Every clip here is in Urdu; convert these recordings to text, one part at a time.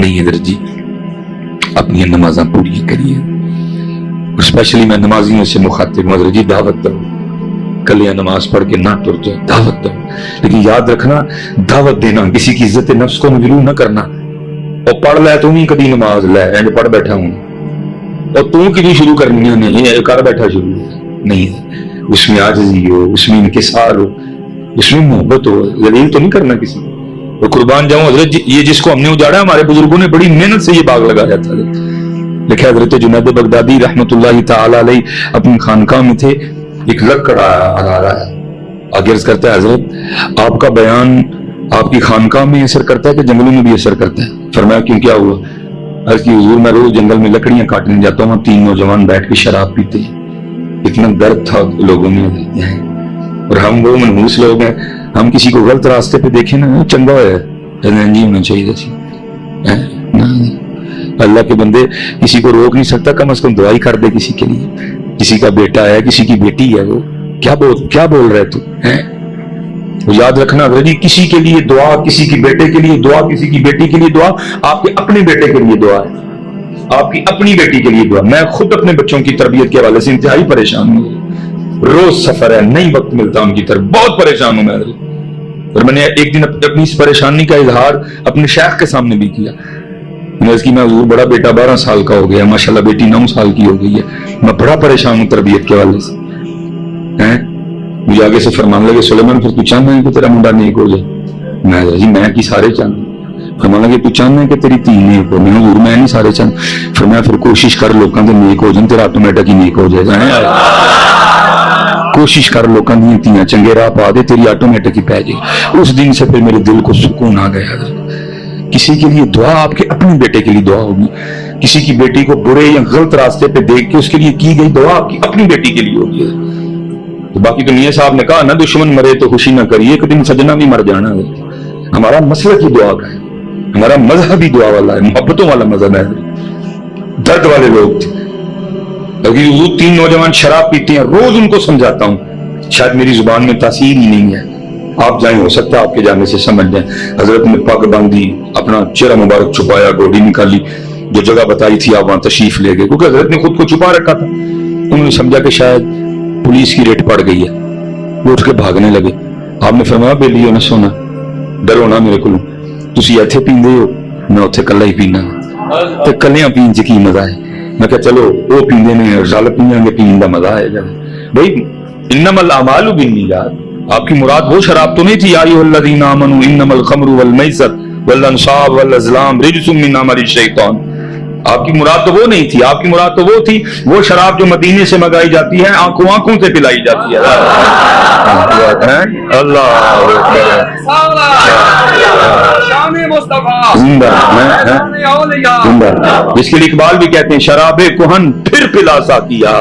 نہیں حضرت جی اپنی نمازاں پوری کریے. اسپیشلی میں نمازیوں سے مخاطب ہوں حضرت جی دعوت دو, کلیاں نماز پڑھ کے نہ ٹر جائے, دعوت دو. لیکن یاد رکھنا دعوت دینا کسی کی عزت نفس کو مجروح نہ کرنا. اور پڑھ لے تو نہیں کدی نماز لے اینڈ پڑھ بیٹھا ہوں اور تو کبھی شروع کرنی ہے نہیں کر بیٹھا شروع نہیں. اس میں عاجزی ہو, اس میں انکسار ہو, اس میں محبت ہو. ذلیل تو نہیں کرنا کسی کو. اور قربان جاؤں حضرت یہ جس کو ہم نے اجاڑا ہمارے بزرگوں نے بڑی محنت سے یہ باغ لگایا تھا. دیکھیں حضرت جنید بغدادی رحمۃ اللہ تعالی علیہ اپنی خانقاہ میں تھے, ایک لڑکا آ رہا ہے, آگے عرض کرتا ہے حضرت آپ کا بیان آپ کی خانقاہ میں اثر کرتا ہے کہ جنگلوں میں بھی اثر کرتا ہے؟ فرمایا کیوں کیا ہوا؟ عرض کی حضور میں روز جنگل میں لکڑیاں کاٹنے جاتا ہوں, 3 نوجوان بیٹھ کے شراب پیتے ہیں. اتنا درد تھا لوگوں میں اور ہم وہ منحوس لوگ ہیں, ہم کسی کو غلط راستے پہ دیکھیں نا چنگا ہوا جی ہونا چاہیے تھی. اللہ کے بندے کسی کو روک نہیں سکتا, کم از کم دعائی کر دے کسی کے لیے. کسی کا بیٹا ہے, کسی کی بیٹی ہے, وہ کیا بول رہے تو وہ یاد رکھنا جی کسی کے لیے دعا, کسی کی بیٹے کے لیے دعا, کسی کی بیٹی کے لیے دعا, آپ کے اپنے بیٹے کے لیے دعا ہے, آپ کی اپنی بیٹی کے لیے دعا. میں خود اپنے بچوں کی تربیت کے حوالے سے انتہائی پریشان ہوں, روز سفر ہے, نہیں وقت ملتا ان کی طرف, بہت پریشان ہوں میں. اور میں نے ایک دن اپنی اس پریشانی کا اظہار اپنے شیخ کے سامنے بھی کیا. میں اس کی میں حضور بڑا بیٹا 12 سال کا ہو گیا, ماشاءاللہ بیٹی 9 سال کی ہو گئی ہے, میں بڑا پریشان ہوں تربیت کے حوالے سے. مجھے آگے سے فرمان لگے سلیمان پھر تو چاہنا ہے کہ تیرا منڈا نیک ہو جائے؟ میں جی میں کی سارے چاہنا. فرمان لگے تو چاہنا ہے کہ تیری تھی نیک ہو؟ میں حضور میں نہیں سارے چاہنا. فرمایا پھر کوشش کر لوکاں دے نیک ہو جائیں, تیرا آٹومیٹک ہی نیک ہو جائے گا. کوشش کر لوکاں دی تیاں چنگے راہ پا دے, تیری آٹومیٹک ہی پہ جائے. اس دن سے پھر میرے دل کو سکون آ گیا. کسی کے لیے دعا آپ کے اپنے بیٹے کے لیے دعا ہوگی, کسی کی بیٹی کو برے یا غلط راستے پہ دیکھ کے اس کے لیے کی گئی دعا آپ کی اپنی بیٹی کے لیے ہوگی. تو باقی تو میاں صاحب نے کہا نہ دشمن مرے تو خوشی نہ کریے, ایک دن سجنا بھی مر جانا. ہمارا مسئلہ کی دعا کا ہے, ہمارا مذہب ہی دعا والا ہے, محبتوں والا مذہب ہے. درد والے لوگ تھے. 3 نوجوان شراب پیتے ہیں, روز ان کو سمجھاتا ہوں, شاید میری زبان میں تاثیر ہی نہیں ہے, آپ جائیں ہو سکتا ہے آپ کے جانے سے سمجھ جائیں. حضرت نے پگ باندھی, اپنا چہرہ مبارک چھپایا, گوڑی نکالی, جو جگہ بتائی تھی آپ وہاں تشریف لے گئے, کیونکہ حضرت نے خود کو چھپا رکھا تھا. انہوں نے سمجھا کہ شاید پولیس کی ریٹ پڑ گئی ہے, وہ اٹھ کے بھاگنے لگے. آپ نے فرمایا بے لیو نہ سونا, ڈرو نہ میرے کو, تسی ایتھے پیندے ہو, میں اتھے کلا ہی پینا, تے کلیاں پین چ کی مزہ ہے. میں کہا چلو وہ پیندے نے رل پیئیں گے, پین دا مزہ ہے. بھائی انما الاعمال بالنیات, آپ کی مراد وہ شراب تو نہیں تھی یا ایھا الذین آمنوا انما الخمر والمیسر والانصاب والازلام رجس من عمل الشیطان. آپ کی مراد تو وہ نہیں تھی, آپ کی مراد تو وہ تھی وہ شراب جو مدینے سے منگائی جاتی ہے, آنکھوں سے پلائی جاتی ہے. اللہ اس کے لیے اقبال بھی کہتے ہیں شراب کہن پھر پلا سا کیا,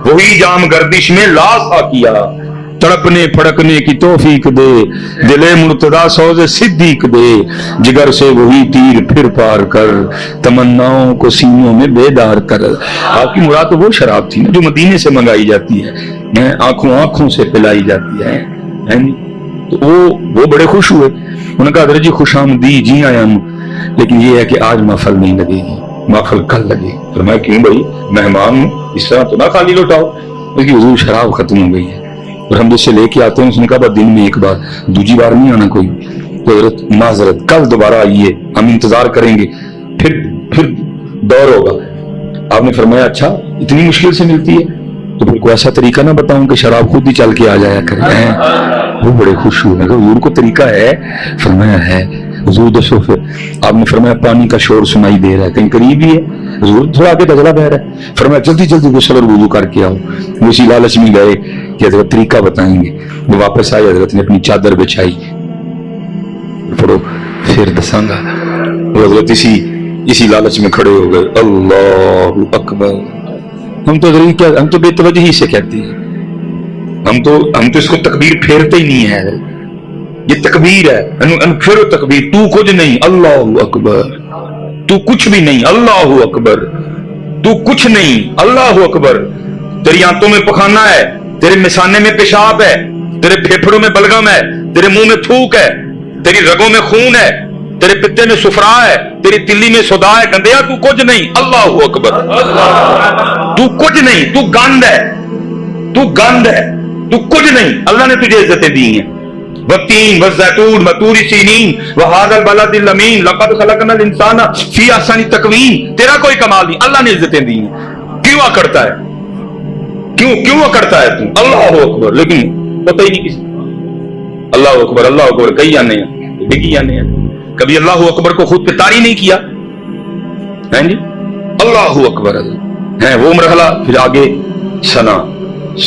وہی جام گردش میں لا سا کیا. تڑپنے پھڑکنے کی توفیق دے, دل مرتضی سوز صدیق دے, جگر سے وہی تیر پھر پار کر, تمناؤں کو سینوں میں بیدار کر. آپ کی مراد تو وہ شراب تھی نا جو مدینے سے منگائی جاتی ہے, آنکھوں سے پلائی جاتی ہے. تو وہ بڑے خوش ہوئے. انہوں نے کہا حضرت جی خوش آمدید, جی آیا ہوں, لیکن یہ ہے کہ آج محفل نہیں لگے گی, محفل کل لگے. فرمایا کیوں بھائی, مہمان ہوں, اس طرح تو نہ خالی لوٹاؤ. اس کی حضور شراب ختم ہو گئی ہے اور ہم جسے لے کے آتے ہیں. اس نے کہا دن میں ایک بار, دوسری بار نہیں آنا کوئی. تو حضرت معذرت کل دوبارہ آئیے, ہم انتظار کریں گے, پھر دور ہوگا. آپ نے فرمایا اچھا اتنی مشکل سے ملتی ہے, تو پھر کوئی ایسا طریقہ نہ بتاؤں کہ شراب خود ہی چل کے آ جایا کریں. وہ بڑے خوش ہوئے. حضور کو طریقہ ہے؟ فرمایا ہے. حضور دسو پھر. آپ نے فرمایا پانی کا شور سنائی دے رہا ہے, کہیں قریب ہی ہے. حضور تھوڑا آگے تجلا بہ رہا ہے. فرمایا جلدی جلدی غسل اور وضو کر کے آؤ. وہ اسی لالچ میں گئے کہ حضرت طریقہ بتائیں گے. وہ واپس آئے, حضرت نے اپنی چادر بچھائی, پڑھو پھر دساں گا. وہ حضرت اسی لالچ میں کھڑے ہو گئے. اللہ اکبر. ہم تو بے توجہی سے کہتے ہیں, ہم تو اس کو تکبیر پھیرتے ہی نہیں ہے. یہ تکبیر ہے, پھر تکبیر. تو کچھ نہیں, اللہ اکبر. تو کچھ بھی نہیں, اللہ اکبر. تو کچھ نہیں, اللہ اکبر. تیری آنتوں میں پخانا ہے, تیرے مثانے میں پیشاب ہے, تیرے پھیپھڑوں میں بلغم ہے, تیرے منہ میں تھوک ہے, تیری رگوں میں خون ہے, تیرے پتے میں سفرا ہے, تیری تلی میں سودا ہے, گندیا تو کچھ نہیں. اللہ اکبر. تو کچھ نہیں, تو گند ہے, تو گند ہے, تو کچھ نہیں. اللہ نے تجھے عزتیں دی ہیں. والتین والزیتون وطور سینین وہذا البلد الامین لقد خلقنا الانسان فی احسن تقویم. تیرا کوئی کمال نہیں, اللہ نے عزتیں دی ہیں. کیوں کرتا ہے, کیوں کرتا ہے تو؟ اللہ اکبر. لیکن پتہ ہی نہیں کسی. اللہ اکبر, اللہ اکبر کئی جانے ہیں, ڈگی جانے ہیں. کبھی اللہ اکبر کو خود پہ طاری نہیں کیا ہے جی. اللہ اکبر ہے وہ مرحلہ. پھر آگے ثنا,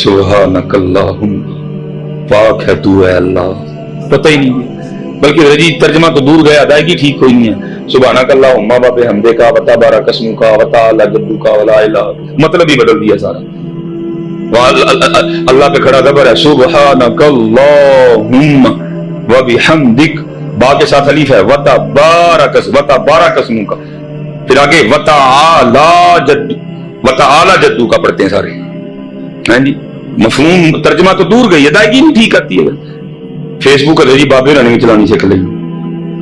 سبحانک اللہم, پاک ہے تو اے اللہ. پتہ ہی نہیں, بلکہ رجی ترجمہ تو دور گیا, ادائیگی ٹھیک کوئی نہیں ہے. سبحانک اللہم وبحمدک وتبارک اسمک وتعالی جدک ولا الہ, مطلب ہی بدل دیا سارا. اللہ پہ کھڑا زبر ہے, سبحانک اللہم وبحمدک, با کے ساتھ الف ہے, وتبارک اسمک. پھر آگے وتعالی جدک کا پڑھتے ہیں سارے ہیں جی. مفہوم ترجمہ تو دور گئی, ادائیگی نہیں ٹھیک آتی ہے. فیس بک جی بابے رنگ چلانی سیکھ لیں,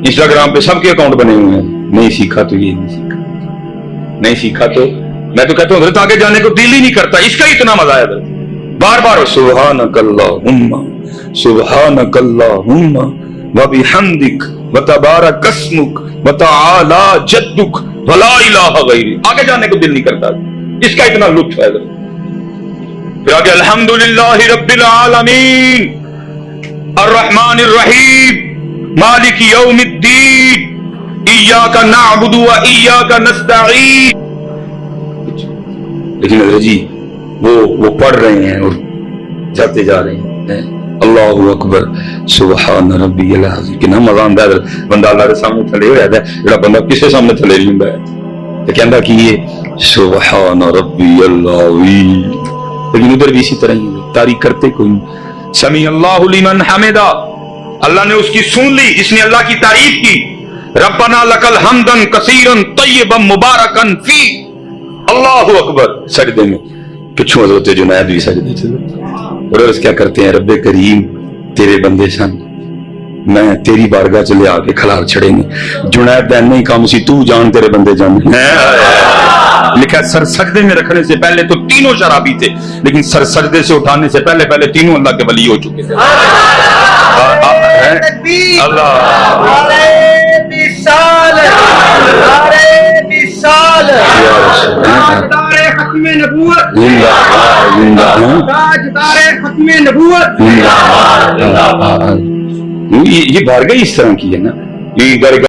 انسٹاگرام پہ سب کے اکاؤنٹ بنے ہوئے ہیں. نہیں سیکھا تو یہ نہیں سیکھا تو میں تو کہتا ہوں حضرت آگے جانے کو دل ہی نہیں کرتا. اس کا اتنا مزہ ہے حضرت, بار بار سبحانک اللہم سبحانک اللہم وبحمدک وتبارک اسمک وتعالی جدک ولا الہ غیرک. آگے جانے کو دل نہیں کرتا, اس کا اتنا لطف ہے حضرت. پھر آگے الحمدللہ رب العالمین الرحمن الرحیم مالک یوم الدین ایاک نعبد و ایاک نستعین. لیکن حضرت جی وہ پڑھ رہے ہیں اور جاتے جا رہے ہیں. اللہ اکبر سبحان ربی العظیم. کتنا مزہ آتا ہے بندہ اللہ کے سامنے تھلے ہو جاتا ہے. جڑا بندہ کسی سامنے تھلے نہیں ہوندا ہے تو کہندا کہ یہ سبحان ربی العظیم. لیکن ادھر بھی اسی طرح ہی تعریف کرتے کوئی نہیں. سمیع اللہ لمن حمدہ, اللہ نے اس کی سن لی جس نے اللہ کی تعریف کی. ربنا لک الحمد کثیرا طیبا مبارکا فی. اللہ اکبر. سجدے میں پچھوں حضرت جنید بھی سجدے چلے اور اس کیا کرتے ہیں, رب کریم تیرے بندے سن, میں تیری بارگاہ چلے آ کے کھلار چھڑیں گے. جنید دین نہیں کام سی, تو جان تیرے بندے جان. لکھا سر سجدے میں رکھنے سے پہلے تو تینوں شرابی تھے, لیکن سر سجدے سے اٹھانے سے پہلے تینوں اللہ کے ولی ہو چکے تھے. اللہ یہ بارگاہ اس طرح کی ہے نا. یہ